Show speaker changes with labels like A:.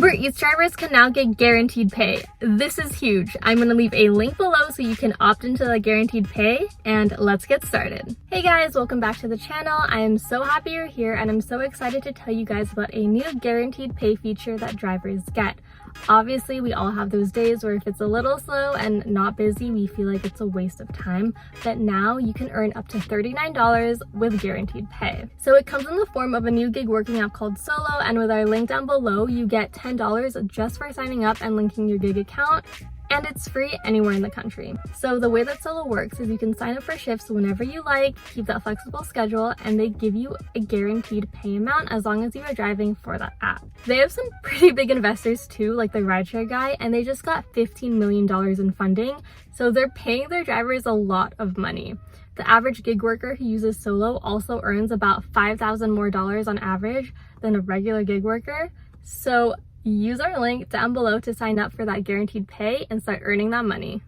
A: Uber Eats drivers can now get guaranteed pay. This is huge. I'm going to leave a link below so you can opt into the guaranteed pay, and let's get started. Hey guys, welcome back to the channel. I am so happy you're here and I'm so excited to tell you guys about a new guaranteed pay feature that drivers get. Obviously, we all have those days where if it's a little slow and not busy, we feel like it's a waste of time, but now you can earn up to $39 with guaranteed pay. So it comes in the form of a new gig working app called Solo, and with our link down below, you get $10 just for signing up and linking your gig account, and it's free anywhere in the country. So the way that Solo works is you can sign up for shifts whenever you like, keep that flexible schedule, and they give you a guaranteed pay amount as long as you are driving for that app. They have some pretty big investors too, like the Rideshare Guy, and they just got $15 million in funding, so they're paying their drivers a lot of money. The average gig worker who uses Solo also earns about $5,000 more on average than a regular gig worker. So use our link down below to sign up for that guaranteed pay and start earning that money.